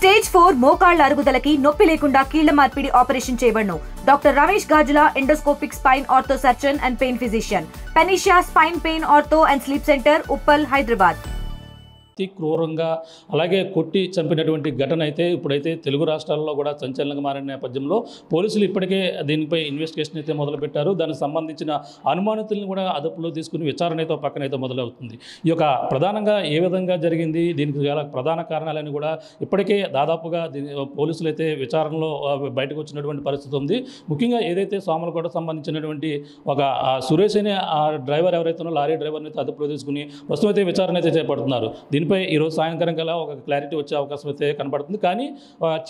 Stage 4 మోకాళ్ల అరుగుదలకి నొప్పి లేకుండా కీళ్ల మార్పిడి ఆపరేషన్ చేయబడును. Doctor Ramesh Gajula, endoscopic spine ortho surgeon and pain physician, పెనిషియా spine pain ortho and sleep centre, Uppal, Hyderabad. అతి క్రూరంగా అలాగే కొట్టి చంపినటువంటి ఘటన అయితే ఇప్పుడైతే తెలుగు రాష్ట్రాల్లో కూడా సంచలనంగా మారిన నేపథ్యంలో పోలీసులు ఇప్పటికే దీనిపై ఇన్వెస్టిగేషన్ అయితే మొదలుపెట్టారు. దానికి సంబంధించిన అనుమానితులను కూడా అదుపులో తీసుకుని విచారణ అయితే పక్కనైతే మొదలవుతుంది. ఈ యొక్క ప్రధానంగా ఏ విధంగా జరిగింది, దీనికి గల ప్రధాన కారణాలని కూడా ఇప్పటికే దాదాపుగా పోలీసులు అయితే విచారణలో బయటకు వచ్చినటువంటి పరిస్థితి ఉంది. ముఖ్యంగా ఏదైతే సోమలకోట సంబంధించినటువంటి ఒక సురేష్ అనే ఆ డ్రైవర్ ఎవరైతే లారీ డ్రైవర్ని అయితే అదుపులో తీసుకుని ప్రస్తుతం అయితే విచారణ అయితే చేపడుతున్నారు. దీనిపై ఈరోజు సాయంకాలం కల్లా ఒక క్లారిటీ వచ్చే అవకాశం అయితే కనబడుతుంది. కానీ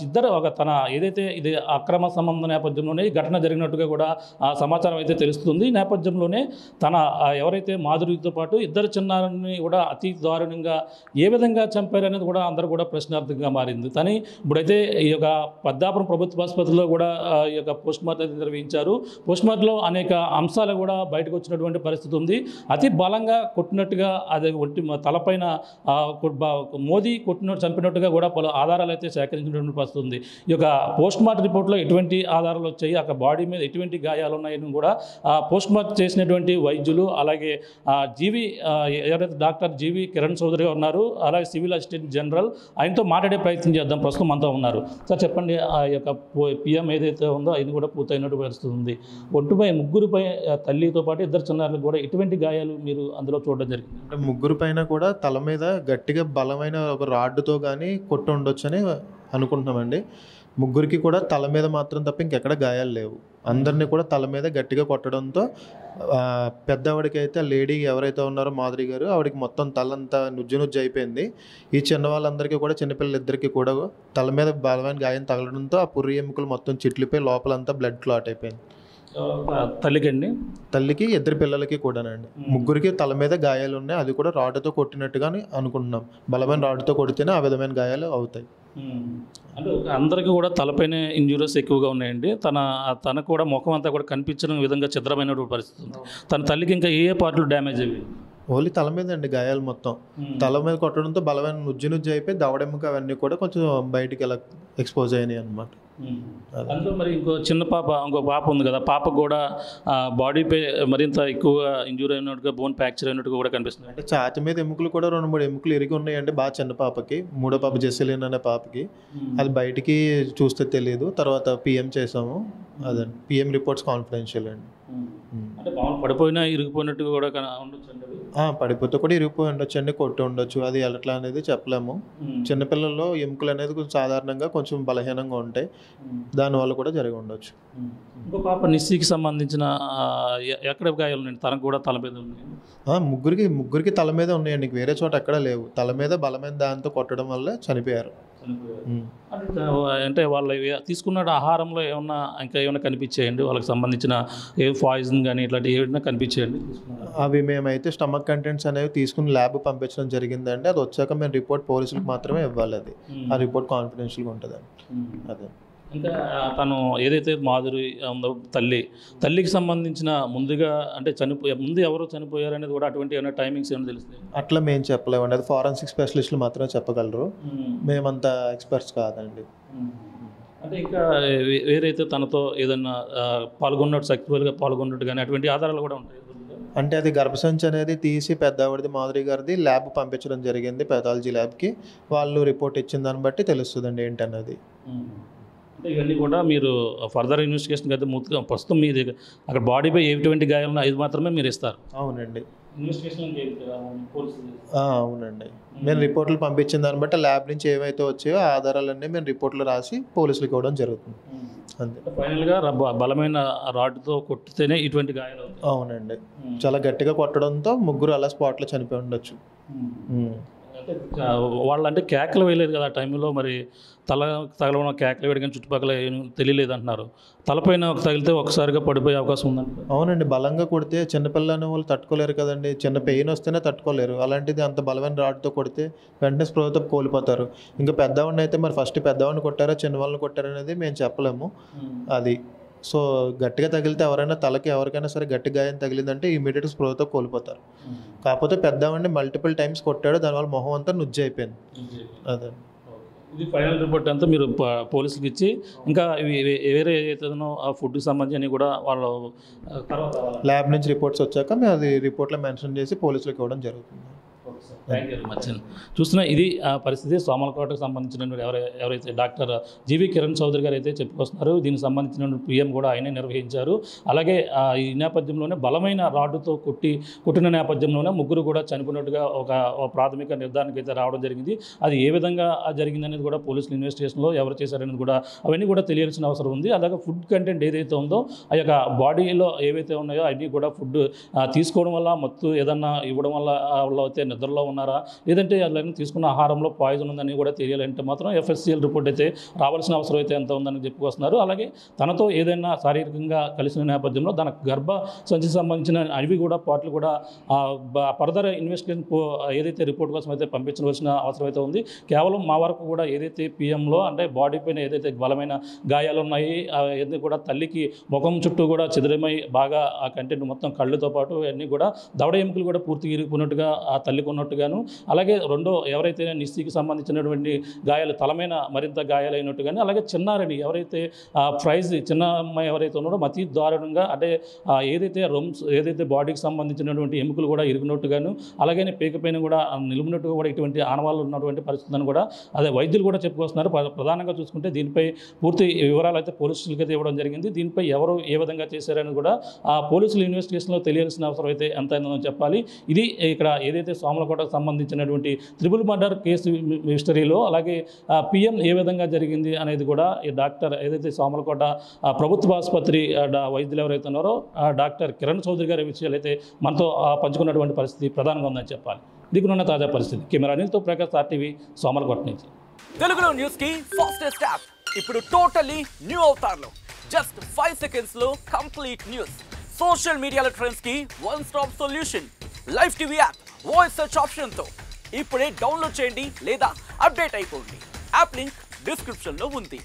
ఇద్దరు తన ఏదైతే ఇది అక్రమ సంబంధ నేపథ్యంలోనే ఈ ఘటన జరిగినట్టుగా కూడా ఆ సమాచారం అయితే తెలుస్తుంది. నేపథ్యంలోనే తన ఎవరైతే మాధురితో పాటు ఇద్దరు చిన్నారిని కూడా అతి దారుణంగా ఏ విధంగా చంపారనేది కూడా అందరూ కూడా ప్రశ్నార్థకంగా మారింది. కానీ ఇప్పుడైతే ఈ యొక్క పెద్దాపురం ప్రభుత్వ ఆసుపత్రిలో కూడా ఈ యొక్క పోస్ట్ మార్టం నిర్వహించారు. పోస్ట్ మార్టంలో అనేక అంశాలు కూడా బయటకు వచ్చినటువంటి పరిస్థితి ఉంది. అతి బలంగా కొట్టినట్టుగా అది ఒంటి తలపైన మోదీ చంపినట్టుగా కూడా పలు ఆధారాలు అయితే సేకరించినటువంటి పరిస్థితి ఉంది. ఈ యొక్క పోస్ట్ మార్టం రిపోర్ట్లో ఎటువంటి ఆధారాలు వచ్చాయి, అక్కడ బాడీ మీద ఎటువంటి గాయాలు ఉన్నాయని కూడా పోస్ట్ మార్టం చేసినటువంటి వైద్యులు అలాగే ఎవరైతే డాక్టర్ జీవి కిరణ్ చౌదరి ఉన్నారు, అలాగే సివిల్ అసిస్టెంట్ జనరల్ ఆయనతో మాట్లాడే ప్రయత్నం చేద్దాం. ప్రస్తుతం అంతా ఉన్నారు. సార్ చెప్పండి, ఆ యొక్క పిఎం ఏదైతే ఉందో అది కూడా పూర్తయినట్టు పరిస్థితి ఉంది. ఒంటిపై ముగ్గురుపై తల్లితో పాటు ఇద్దరు చిన్నారులకు కూడా ఎటువంటి గాయాలు మీరు అందులో చూడడం జరిగింది? అంటే ముగ్గురు పైన కూడా తల మీద గట్టిగా బలమైన ఒక రాడ్డుతో కానీ కొట్టి ఉండొచ్చని అనుకుంటున్నామండి. ముగ్గురికి కూడా తల మీద మాత్రం తప్ప ఇంకెక్కడ గాయాలు లేవు. అందరినీ కూడా తల మీద గట్టిగా కొట్టడంతో పెద్దవాడికి అయితే లేడీ ఎవరైతే ఉన్నారో మాధురి గారు, ఆవిడకి మొత్తం తలంతా నుజ్జు అయిపోయింది. ఈ చిన్న వాళ్ళందరికీ కూడా చిన్నపిల్లలిద్దరికీ కూడా తల మీద బలమైన గాయం తగలడంతో ఆ పుర్రి ఎముకలు మొత్తం చిట్లిపోయి లోపలంతా బ్లడ్ క్లాట్ అయిపోయింది. తల్లికి ఇద్దరు పిల్లలకి కూడానండి. ముగ్గురికి తల మీద గాయాలు ఉన్నాయి. అది కూడా రాడ్డుతో కొట్టినట్టుగానే అనుకుంటున్నాం. బలమైన రాడ్డుతో కొడితేనే ఆ విధమైన గాయాలు అవుతాయి. అంటే అందరికీ కూడా తలపైన ఇంజురీస్ ఎక్కువగా ఉన్నాయండి. తనకు కూడా ముఖం అంతా కూడా కనిపించిన విధంగా ఛిద్రమైనటువంటి పరిస్థితి ఉంది. తన తల్లికి ఇంకా ఏ పార్ట్లు డ్యామేజ్ అయ్యి? ఓన్లీ తల మీద అండి గాయాలు మొత్తం. తల మీద కొట్టడంతో బలమైన నుజ్జు అయిపోయి దవడెముక అవన్నీ కూడా కొంచెం బయటికి ఇలా ఎక్స్పోజ్ అయినాయి అన్నమాట. అందులో మరి ఇంకో పాప ఉంది కదా, పాపకు కూడా బాడీపై మరింత ఎక్కువగా ఇంజూరీ అయినట్టుగా, బోన్ ఫ్రాక్చర్ అయినట్టుగా కూడా కనిపిస్తుంది. అంటే ఛాతి మీద ఎముకలు కూడా 2-3 ఎముకలు ఇరిగి ఉన్నాయండి. బాగా చిన్న పాపకి, మూడో పాప జెస్సెలిన్ అనే పాపకి. అది బయటికి చూస్తే తెలియదు. తర్వాత పిఎం చేసాము. అదే పిఎం రిపోర్ట్స్ కాన్ఫిడెన్షియల్ అండి. అంటే పడిపోయినా ఇరిగిపోయినట్టుగా కూడా ఉండొచ్చు. పడిపోతే కూడా ఇరిగిపోయి ఉండొచ్చు అండి, కొట్టి ఉండొచ్చు. అది ఎట్లా అనేది చెప్పలేము. చిన్నపిల్లల్లో ఎముకలు అనేది కొంచెం సాధారణంగా కొంచెం బలహీనంగా ఉంటాయి. దానివల్ల కూడా జరిగి ఉండొచ్చు. ఇంకో పాప నిస్సీకి సంబంధించిన ఎక్కడ గాయాలు ఉన్నాయండి? తనకు కూడా తల మీద ఉన్నాయి. ముగ్గురికి తల మీద ఉన్నాయండి. వేరే చోట ఎక్కడ లేవు. తల మీద బలమైన దాంతో కొట్టడం వల్ల చనిపోయారు. అంటే వాళ్ళు తీసుకున్న ఆహారంలో ఏమైనా కనిపించాయండి? వాళ్ళకి సంబంధించిన ఏ పాయిజన్ కానీ ఇట్లాంటి ఏమైనా కనిపించాయండి? అవి మేమైతే స్టమక్ కంటెంట్స్ అనేవి తీసుకుని ల్యాబ్ పంపించడం జరిగిందండి. అది వచ్చాక మేము రిపోర్ట్ పోలీసులకు మాత్రమే ఇవ్వాలి. అది ఆ రిపోర్ట్ కాన్ఫిడెన్షియల్గా ఉంటుందండి. అదే ఇంకా తను ఏదైతే మాధురి ఉందో తల్లికి సంబంధించిన ముందుగా అంటే ముందు ఎవరు చనిపోయారు అనేది కూడా అటువంటి ఏమైనా టైమింగ్స్ ఏమైనా తెలుస్తాయి? అట్లా మేము చెప్పలేమండి. అది ఫారెన్సిక్ స్పెషలిస్టులు మాత్రమే చెప్పగలరు. మేమంతా ఎక్స్పర్ట్స్ కాదండి. అంటే ఇంకా వేరైతే తనతో ఏదన్నా సెక్చువల్గా పాల్గొన్నట్టు కానీ అటువంటి ఆధారాలు కూడా ఉంటాయి? అంటే అది గర్భసంచి అనేది తీసి పెద్దవాడిది మాధురి గారిది ల్యాబ్ పంపించడం జరిగింది, పెథాలజీ ల్యాబ్కి. వాళ్ళు రిపోర్ట్ ఇచ్చిన దాన్ని బట్టి తెలుస్తుందండి ఏంటన్నది. అంటే ఇవన్నీ కూడా మీరు ఫర్దర్ ఇన్వెస్టిగేషన్ అయితే ప్రస్తుతం మీ దగ్గర అక్కడ బాడీపై ఎటువంటి గాయాలను అది మాత్రమే మీరు ఇస్తారు? అవునండి. అవునండి. మేము రిపోర్ట్లు పంపించిన దాన్ని బట్టి ల్యాబ్ నుంచి ఏవైతే వచ్చాయో ఆ ఆధారాలన్నీ మేము రిపోర్ట్లు రాసి పోలీసులకు ఇవ్వడం జరుగుతుంది. అంతే. ఫైనల్గా బలమైన రాడ్తో కొట్టితేనే ఇటువంటి గాయాలు? అవునండి. చాలా గట్టిగా కొట్టడంతో ముగ్గురు అలా స్పాట్లో చనిపోయి ఉండొచ్చు. వాళ్ళు అంటే కేకలు వేయలేదు కదా ఆ టైంలో, మరి తగలడం కేకలు వేయడం కానీ చుట్టుపక్కల ఏం తెలియలేదు అంటున్నారు. తలపైన తగిలితే ఒకసారిగా పడిపోయే అవకాశం ఉందండి? అవునండి. బలంగా కొడితే చిన్నపిల్లని వాళ్ళు తట్టుకోలేరు కదండి. చిన్న పెయిన్ వస్తేనే తట్టుకోలేరు. అలాంటిది అంత బలమైన రాడ్తో కొడితే వెంటనే స్పృహతో కోల్పోతారు. ఇంకా పెద్దవాడిని అయితే మరి ఫస్ట్ పెద్దవాడిని కొట్టారా చిన్నవాళ్ళని కొట్టారా అనేది మేము చెప్పలేము. అది సో గట్టిగా తగిలితే ఎవరైనా తలకి ఎవరికైనా సరే గట్టి గాయం తగిలిందంటే ఇమీడియట్గా స్పృహతో కోల్పోతారు. కాకపోతే పెద్దవాడిని మల్టిపుల్ టైమ్స్ కొట్టాడు, దానివల్ల మొహం అంతా నుజ్జు అయిపోయింది. అదే ఇది ఫైనల్ రిపోర్ట్ అంతా మీరు పోలీసులకు ఇచ్చి ఇంకా వేరే ఏదైనా ఆ ఫుడ్కి సంబంధించి కూడా వాళ్ళు తర్వాత ల్యాబ్ నుంచి రిపోర్ట్స్ వచ్చాక మేము అది రిపోర్ట్లో మెన్షన్ చేసి పోలీసులకు ఇవ్వడం జరుగుతుంది. Thank you very much. చూస్తున్నా ఇది పరిస్థితి సామర్లకోటకు సంబంధించిన ఎవరైతే డాక్టర్ జీవి కిరణ్ చౌదరి గారు అయితే చెప్పుకొస్తున్నారు. దీనికి సంబంధించిన పిఎం కూడా ఆయనే నిర్వహించారు. అలాగే ఈ నేపథ్యంలోనే బలమైన రాడ్డుతో కొట్టిన నేపథ్యంలోనే ముగ్గురు కూడా చనిపోయినట్టుగా ఒక ప్రాథమిక నిర్ధారణకు అయితే రావడం జరిగింది. అది ఏ విధంగా జరిగిందనేది కూడా పోలీసులు ఇన్వెస్టిగేషన్లో ఎవరు చేశారనేది కూడా అవన్నీ కూడా తెలియాల్సిన అవసరం ఉంది. అలాగే ఫుడ్ కంటెంట్ ఏదైతే ఉందో ఆ యొక్క బాడీలో ఏవైతే ఉన్నాయో అన్నీ కూడా ఫుడ్ తీసుకోవడం వల్ల మత్తు ఏదన్నా ఇవ్వడం వల్ల అయితే నిద్రలో ఉన్నారా లేదంటే అలాగే తీసుకున్న ఆహారంలో పాయిజన్ ఉందని కూడా తెలియాలంటే మాత్రం FSCL రిపోర్ట్ అయితే రావాల్సిన అవసరం అయితే ఎంత ఉందని చెప్పుకొస్తున్నారు. అలాగే తనతో ఏదైనా శారీరకంగా కలిసిన నేపథ్యంలో తన గర్భ సంచికి సంబంధించిన అవి కూడా పార్ట్లు కూడా ఫర్దర్ ఇన్వెస్టిగేషన్ ఏదైతే రిపోర్ట్ కోసం అయితే పంపించవలసిన అవసరం అయితే ఉంది. కేవలం మా వరకు కూడా ఏదైతే పిఎంలో అంటే బాడీ పైన ఏదైతే బలమైన గాయాలు ఉన్నాయి అవన్నీ కూడా తల్లికి ముఖం చుట్టూ కూడా చెదిరమై బాగా ఆ కంటెంట్ మొత్తం కళ్ళుతో పాటు అన్నీ కూడా దవడ ఎముకలు కూడా పూర్తిగా ఇరిగిపోయినట్టుగా ఆ తల్లికి ఉన్నట్టుగాను, అలాగే రెండో ఎవరైతే నిస్సికి సంబంధించినటువంటి గాయాలు తలమైన మరింత గాయాలైనట్టుగాను, అలాగే చిన్నారని ఎవరైతే ప్రైజ్ చిన్న అమ్మాయి ఎవరైతే ఉన్నారో అతి దారుణంగా అంటే ఏదైతే ఏదైతే బాడీకి సంబంధించినటువంటి ఎముకలు కూడా ఇరిగినట్టుగాను అలాగే పేకపైన కూడా నిలుమునట్టుగా కూడా ఇటువంటి ఆనవాళ్ళు ఉన్నటువంటి పరిస్థితులను కూడా అదే వైద్యులు కూడా చెప్పుకొస్తున్నారు. ప్రధానంగా చూసుకుంటే దీనిపై పూర్తి వివరాలు అయితే పోలీసులకి అయితే ఇవ్వడం జరిగింది. దీనిపై ఎవరు ఏ విధంగా చేశారని కూడా ఆ పోలీసులు ఇన్వెస్టిగేషన్లో తెలియాల్సిన అవసరం అయితే ఎంత అయిందని చెప్పాలి. ఇది ఇక్కడ ఏదైతే సామర్లకోటకు సంబంధించినటువంటి ట్రిపుల్ మర్డర్ కేసు మిస్టరీలో అలాగే పిఎం ఏ విధంగా జరిగింది అనేది కూడా ఈ డాక్టర్ ఏదైతే సామర్లకోట ప్రభుత్వ ఆసుపత్రి వైద్యులు ఎవరైతే ఉన్నారో డాక్టర్ కిరణ్ చౌదరి గారి విషయాలు అయితే మనతో పంచుకున్నటువంటి పరిస్థితి ప్రధానంగా ఉందని చెప్పాలి. దిగునున్న తాజా పరిస్థితి కెమెరా అనిల్తో ప్రకాష్ RTV సామర్లకోట నుంచి. తెలుగులో న్యూస్ కి ఫాస్టెస్ట్ యాప్ ఇప్పుడు టోటల్లీ న్యూ అవతార్లో జస్ట్ 5 సెకండ్స్ లో కంప్లీట్ న్యూస్. సోషల్ మీడియాలో ట్రెండ్స్ కి one stop solution. Live TV app voice search option తో ఇప్పుడే డౌన్లోడ్ చేయండి లేదా అప్డేట్ అయిపోండి. యాప్ లింక్ డిస్క్రిప్షన్ లో ఉంది.